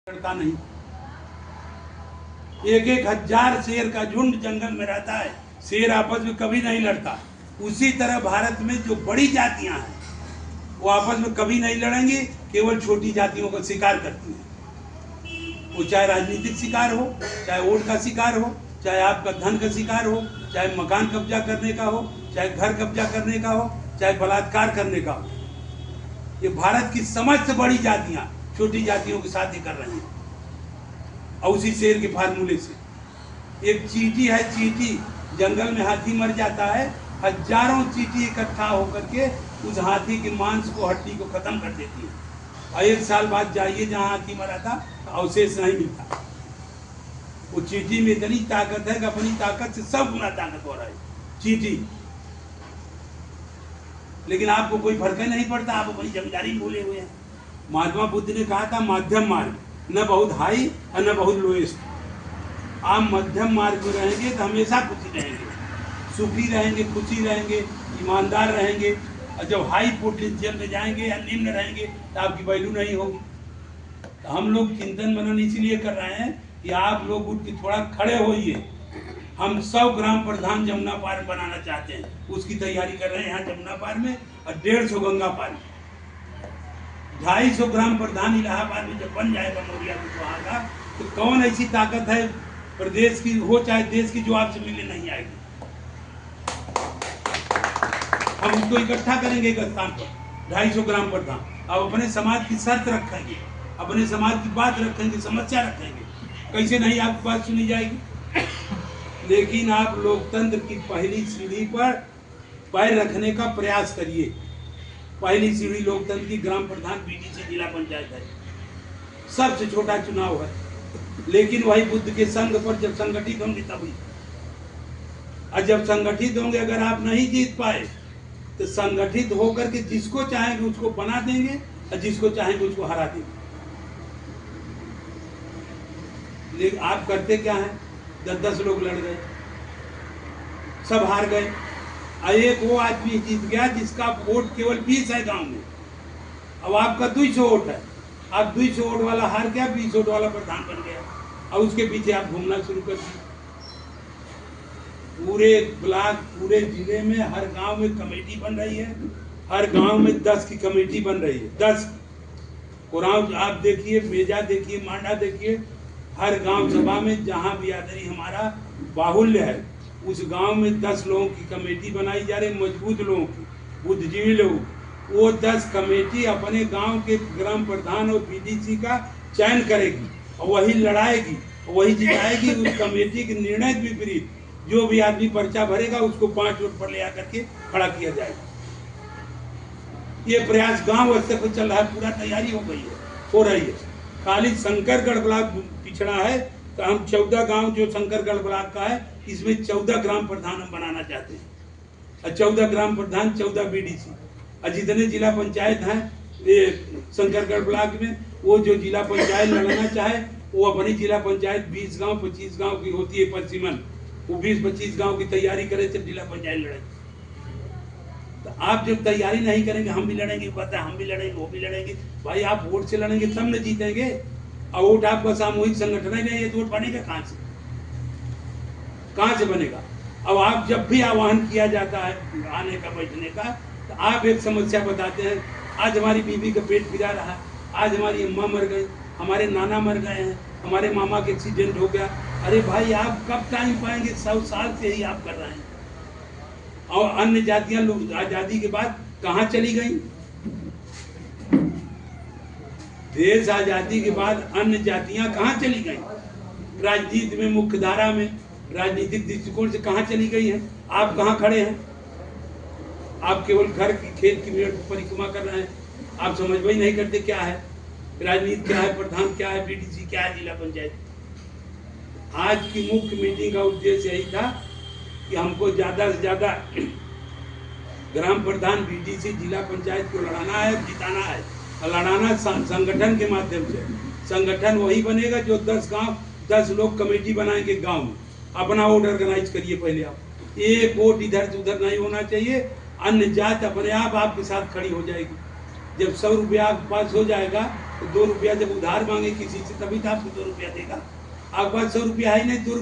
लड़ता नहीं। एक एक हजार शेर का झुंड जंगल में रहता है, शेर आपस में कभी नहीं लड़ता। उसी तरह भारत में जो बड़ी जातियां हैं वो आपस में कभी नहीं लड़ेंगी, केवल छोटी जातियों का शिकार करती हैं। वो चाहे राजनीतिक शिकार हो, चाहे वोट का शिकार हो, चाहे आपका धन का शिकार हो, चाहे मकान कब्जा करने का हो, चाहे घर कब्जा करने का हो, चाहे बलात्कार करने का हो। ये भारत की समस्त बड़ी जातियां छोटी जातियों के साथ ही कर रही हैं। और उसी शेर के फार्मूले से एक चींटी है, चींटी जंगल में हाथी मर जाता है, हजारों चींटी इकट्ठा होकर के उस हाथी के मांस को, हड्डी को खत्म कर देती है। और 1 साल बाद जाइए जहां हाथी मरा था तो अवशेष नहीं मिलता। वो चींटी में इतनी ताकत है कि अपनी ताकत से 100 गुना ताकत हो रहा है चींटी। लेकिन आपको कोई फर्क ही नहीं पड़ता, आप अपनी जमींदारी भूले हुए हैं। महात्मा बुद्ध ने कहा था मध्यम मार्ग, न बहुत हाई और न बहुत लोएस्ट। आप मध्यम मार्ग में रहेंगे तो हमेशा खुशी रहेंगे, सुखी रहेंगे, खुशी रहेंगे, ईमानदार रहेंगे। और जब हाई पोटेंशियल में जाएंगे या निम्न रहेंगे तो आपकी वैल्यू नहीं होगी। तो हम लोग चिंतन मनन इसीलिए कर रहे हैं कि आप लोग उठ के थोड़ा खड़े होइए। हम 100 ग्राम प्रधान जमुना पार बनाना चाहते हैं, उसकी तैयारी कर रहे हैं यहाँ जमुना पार में, और 150 गंगा पार में। 250 ग्राम प्रधान इलाहाबाद में जब बन जाएगा मौर्या वहाँ का, तो कौन ऐसी ताकत है प्रदेश की हो चाहे देश की जो आपसे मिलने नहीं आएगी। हम उसको इकट्ठा करेंगे एक स्थान पर, 250 ग्राम प्रधान। अब अपने समाज की शर्त रखेंगे, अपने समाज की बात रखेंगे, समस्या रखेंगे, कैसे नहीं आपकी बात सुनी जाएगी। लेकिन आप लोकतंत्र की पहली सीढ़ी पर पैर रखने का प्रयास करिए। पहली सीढ़ी लोकतंत्र की ग्राम प्रधान, बीडीसी, जिला पंचायत है, सबसे छोटा चुनाव है। लेकिन वही बुद्ध के संग पर जब संगठित होंगे तभी। और जब संगठित होंगे, अगर आप नहीं जीत पाए तो संगठित होकर के जिसको चाहेंगे उसको बना देंगे और जिसको चाहेंगे उसको हरा देंगे। लेकिन आप करते क्या है, 10-10 लोग लड़ गए, सब हार गए। एक वो आदमी जीत गया जिसका वोट केवल 20 है गांव में। अब आपका 200 वोट है, आप 200 वोट वाला हार गया, 20 वोट वाला प्रधान बन गया, और उसके पीछे आप घूमना शुरू कर दिए। पूरे ब्लॉक, पूरे जिले में हर गांव में कमेटी बन रही है, हर गांव में 10 की कमेटी बन रही है। 10 कोराव आप देखिए, मेजा देखिए, मांडा देखिए, हर गांव सभा में जहां बिरादरी हमारा बाहुल्य है उस गांव में 10 लोगों की कमेटी बनाई जा रही, मजबूत लोगों की, बुद्धिजीवी लोग। वो 10 कमेटी अपने गांव के ग्राम प्रधान और बीडीसी का चयन करेगी और वही लड़ाएगी, वही जिताएगी। उस कमेटी के निर्णय के विपरीत जो भी आदमी पर्चा भरेगा उसको 5 वोट पर ले आकर के खड़ा किया जाएगा। ये प्रयास गांव स्तर पर चल रहा है, पूरा तैयारी हो गई है, हो रही है। खाली शंकरगढ़ ब्लॉक पिछड़ा है, तो हम 14 गांव जो शंकरगढ़ ब्लॉक का है, इसमें 14 ग्राम प्रधान हम बनाना चाहते हैं, और 14 ग्राम प्रधान, 14 बीडीसी। और जितने जिला पंचायत हैं ये शंकरगढ़ ब्लॉक में, वो जो जिला पंचायत लड़ना चाहे वो अपनी जिला पंचायत 20 गांव 25 गांव की होती है पश्चिमन, वो 20-25 गांव की तैयारी करे तब जिला पंचायत लड़े। तो आप जब तैयारी नहीं करेंगे, हम भी लड़ेंगे, पता है हम भी लड़ेंगे, वो भी लड़ेंगे। भाई आप वोट से लड़ेंगे तब न जीतेंगे, और वोट आपका सामूहिक संगठन ही नहीं है तो वोट बनेगा कहाँ से, कहाँ से बनेगा। अब आप जब भी आह्वान किया जाता है आने का, बैठने का, तो आप एक समस्या बताते हैं, आज हमारी बीवी का पेट फिरा रहा, आज हमारी अम्मा मर गई, हमारे नाना मर गए हैं, हमारे मामा के एक्सीडेंट हो गया। अरे भाई आप कब टाइम पाएंगे, 100 साल से ही आप कर रहे हैं। और अन्य जातियां लोग आजादी के बाद कहाँ चली गई? देश आजादी के बाद अन्य जातियां कहाँ चली गई? राजनीति में, मुख्य धारा में, राजनीतिक दृष्टिकोण से कहाँ चली गई है? आप कहाँ खड़े हैं? आप केवल घर की, खेत की परिक्रमा कर रहे हैं। आप समझ ही नहीं करते क्या है राजनीति, क्या है प्रधान, क्या है बीडीसी, क्या है जिला पंचायत। आज की मुख्य मीटिंग का उद्देश्य यही था कि हमको ज्यादा से ज्यादा ग्राम प्रधान, बीडीसी, जिला पंचायत को लड़ाना है, जिताना है। और लड़ाना संगठन के माध्यम से। संगठन वही बनेगा जो 10 गांव, 10 लोग कमेटी बनाएंगे गांव में। अपना वोट ऑर्गेनाइज करिए पहले आप, एक वोट इधर से उधर नहीं होना चाहिए। अन्य जात अपने आप आपके साथ खड़ी हो जाएगी। जब 100 रुपया आपके पास हो जाएगा तो 2 रुपया जब उधार मांगे किसी से तभी तो आपको 2 रुपया देगा। आपके पास 100 रुपया है ही नहीं, 2